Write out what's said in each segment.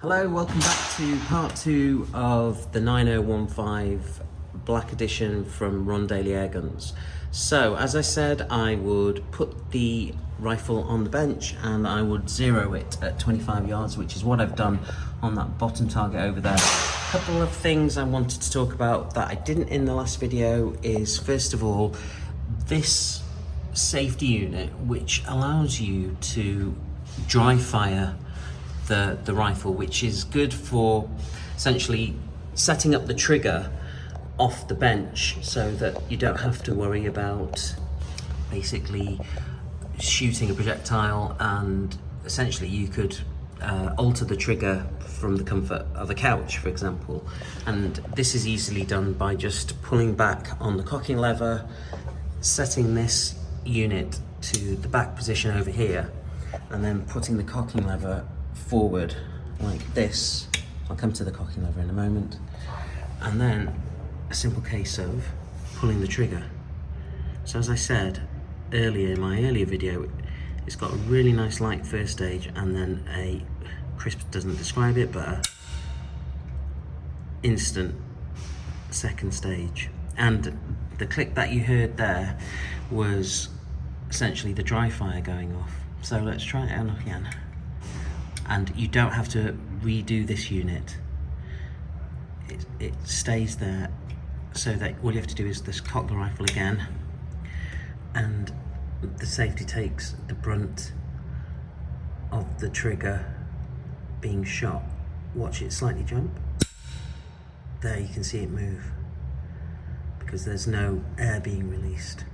Hello, welcome back to part 2 of the 9015 Black Edition from Ron Daly Airguns. So, as I said, I would put the rifle on the bench and I would zero it at 25 yards, which is what I've done on that bottom target over there. A couple of things I wanted to talk about that I didn't in the last video is, first of all, this safety unit, which allows you to dry fire the rifle, which is good for essentially setting up the trigger off the bench so that you don't have to worry about basically shooting a projectile, and essentially you could alter the trigger from the comfort of a couch, for example. And this is easily done by just pulling back on the cocking lever, setting this unit to the back position over here, and then putting the cocking lever forward like this. I'll come to the cocking lever in a moment. And then a simple case of pulling the trigger. So as I said earlier in my earlier video, it's got a really nice light first stage and then a crisp, doesn't describe it, but a instant second stage. And the click that you heard there was essentially the dry fire going off. So let's try it out again. And you don't have to redo this unit. It stays there, so that all you have to do is just cock the rifle again, and the safety takes the brunt of the trigger being shot. Watch it slightly jump. There, you can see it move because there's no air being released.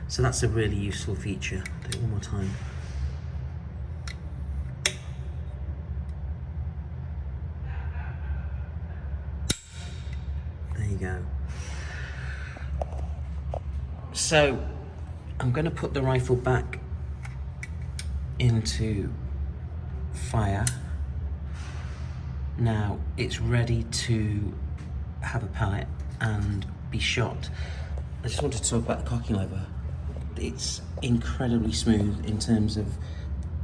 So that's a really useful feature. I'll do it one more time. Go. So I'm going to put the rifle back into fire. Now it's ready to have a pellet and be shot. I just wanted to talk about the cocking lever. It's incredibly smooth in terms of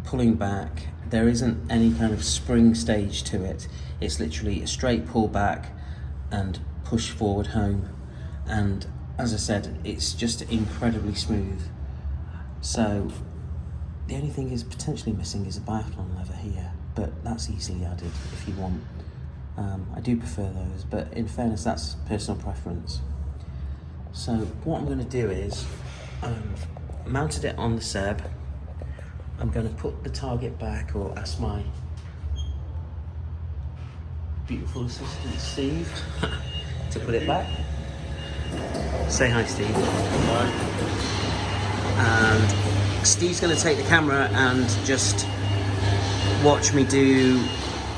pulling back. There isn't any kind of spring stage to it. It's literally a straight pull back and push forward home, and as I said, it's just incredibly smooth. So the only thing is potentially missing is a biathlon lever here, but that's easily added if you want. I do prefer those, but in fairness, that's personal preference. So what I'm going to do is mounted it on the Seb. I'm going to put the target back, or ask my beautiful assistant Steve to put it back. Say hi, Steve. Hi. And Steve's going to take the camera and just watch me do,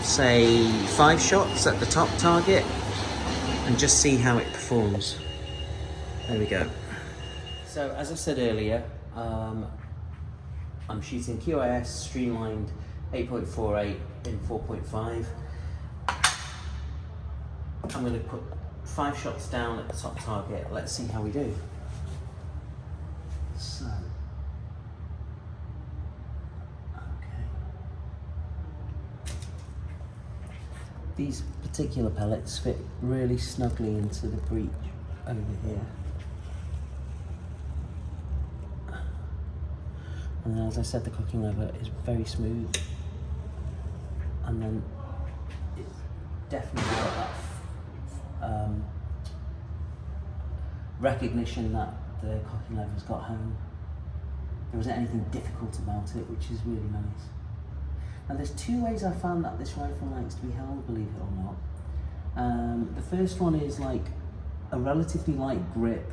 say, 5 shots at the top target and just see how it performs. There we go. So as I said earlier, I'm shooting QYS Streamlined 8.48 in 4.5. I'm going to put 5 shots down at the top target. Let's see how we do. So, okay. These particular pellets fit really snugly into the breech over here. And then, as I said, the cocking lever is very smooth. And then it's definitely got that recognition that the cocking lever's got home. There wasn't anything difficult about it, which is really nice. Now there's 2 ways I found that this rifle likes to be held, believe it or not. The first one is like a relatively light grip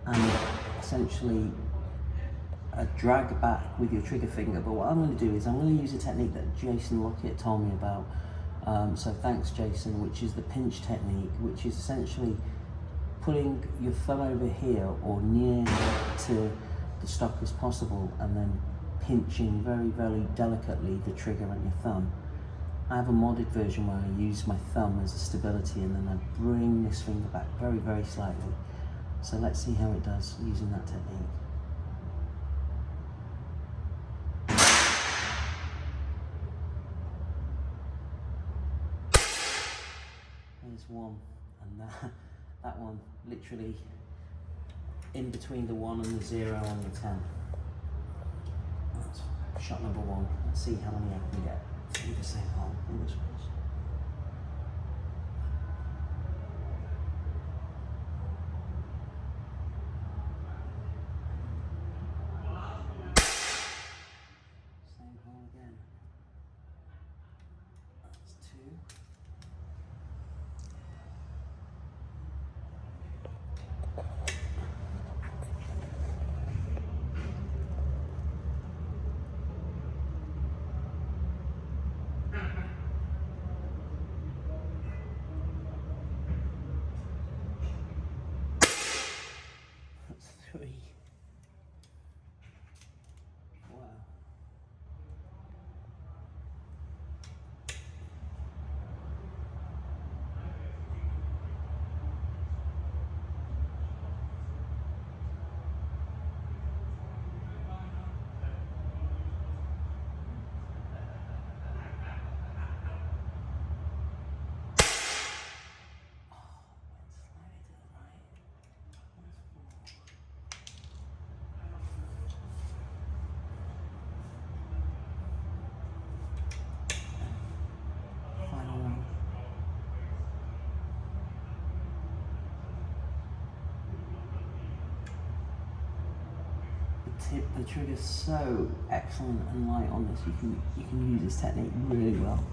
and essentially a drag back with your trigger finger. But what I'm going to do is I'm going to use a technique that Jason Lockett told me about. So thanks, Jason, which is the pinch technique, which is essentially putting your thumb over here or near to the stock as possible and then pinching very, very delicately the trigger on your thumb. I have a modded version where I use my thumb as a stability and then I bring this finger back very, very slightly. So let's see how it does using that technique. That's 1, and that one literally in between the 1 and the 0 on the 10. That's shot number 1. Let's see how many I can get through the same hole. Fingers crossed. Same hole again. That's 2. That's 3. Wow. The trigger's so excellent and light on this. You can use this technique really well.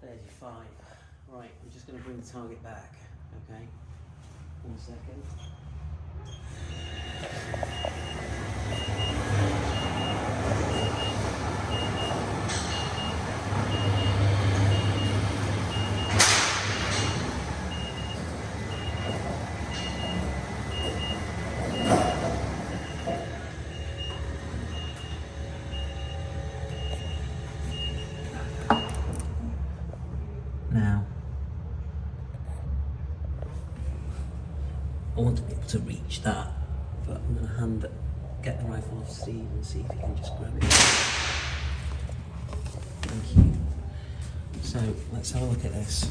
There's your 5. Right, I'm just going to bring the target back. Okay, 1 second. Now, I want to be able to reach that, but I'm going to get the rifle off Steve and see if he can just grab it. Thank you. So, let's have a look at this.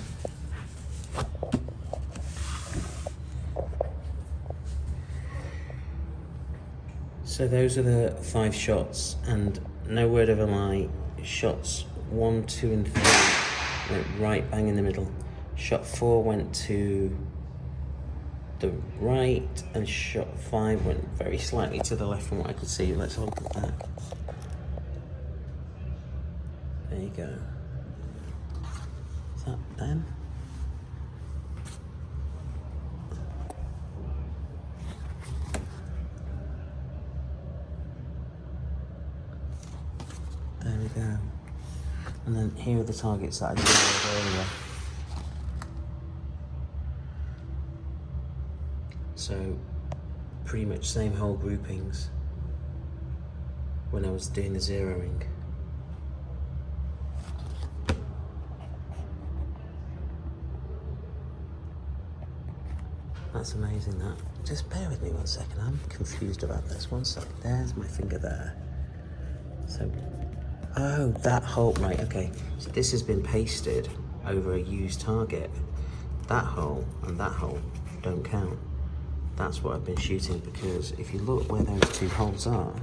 So those are the 5 shots, and no word of a lie, shots 1, 2 and 3 went right bang in the middle. Shot 4 went to the right, and shot 5 went very slightly to the left from what I could see. Let's have a look at that. There you go. Is that them? There we go. And then here are the targets that I did earlier. So, pretty much same hole groupings when I was doing the zeroing. That's amazing, that. Just bear with me 1 second, I'm confused about this. 1 second, there's my finger there. So, oh, that hole, right, okay. So this has been pasted over a used target. That hole and that hole don't count. That's what I've been shooting, because if you look where those 2 holes are,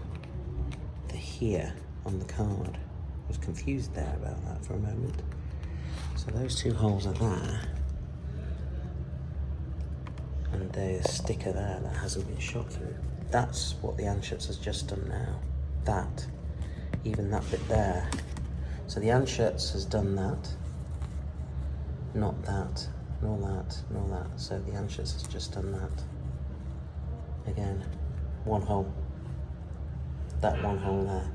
they're here on the card. I was confused there about that for a moment. So those 2 holes are there, and there's a sticker there that hasn't been shot through. That's what the Anschutz has just done now. That. Even that bit there. So the Anschutz has done that. Not that, nor that, nor that. So the Anschutz has just done that. Again, 1 hole. That 1 hole there.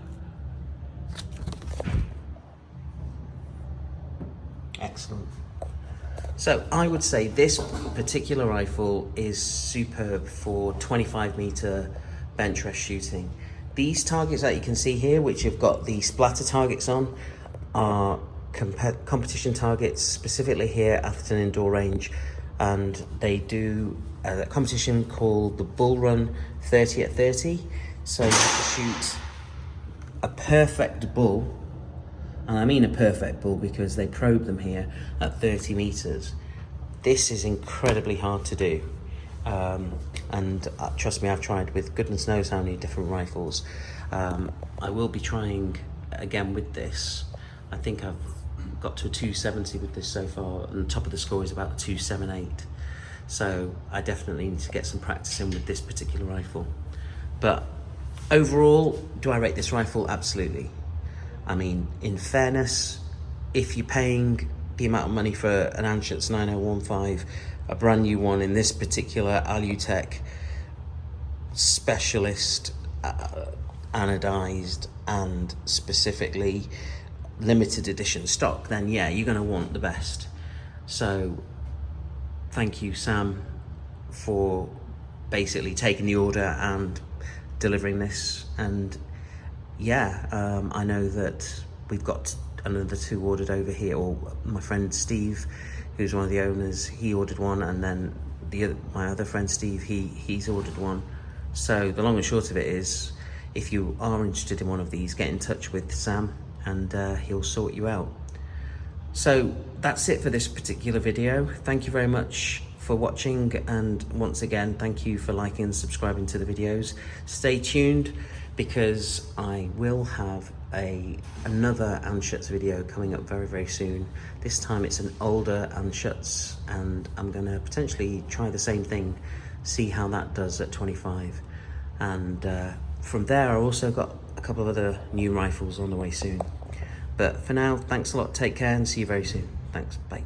Excellent. So I would say this particular rifle is superb for 25-meter bench rest shooting. These targets that you can see here, which have got the splatter targets on, are competition targets, specifically here at Atherton Indoor Range. and they do a competition called the Bull Run 30 at 30. So you have to shoot a perfect bull, and I mean a perfect bull because they probe them here at 30 meters. This is incredibly hard to do. And trust me, I've tried with goodness knows how many different rifles. I will be trying again with this. I think I've got to a 270 with this so far, and the top of the score is about a 278. So I definitely need to get some practice in with this particular rifle. But overall, do I rate this rifle? Absolutely. I mean, in fairness, if you're paying the amount of money for an Anschutz 9015, a brand new one in this particular Alutech specialist, anodized and specifically limited edition stock, then yeah, you're going to want the best. So thank you, Sam, for basically taking the order and delivering this. And yeah, I know that we've got another 2 ordered over here, or my friend Steve, who's one of the owners, he ordered one, and then my other friend Steve, he's ordered one. So the long and short of it is, if you are interested in one of these, get in touch with Sam and he'll sort you out. So that's it for this particular video. Thank you very much for watching, and once again, thank you for liking and subscribing to the videos. Stay tuned, because I will have another Anschutz video coming up very, very soon. This time it's an older Anschutz, and I'm gonna potentially try the same thing, see how that does at 25. And from there, I also got a couple of other new rifles on the way soon. But for now, thanks a lot, take care, and see you very soon. Thanks, bye.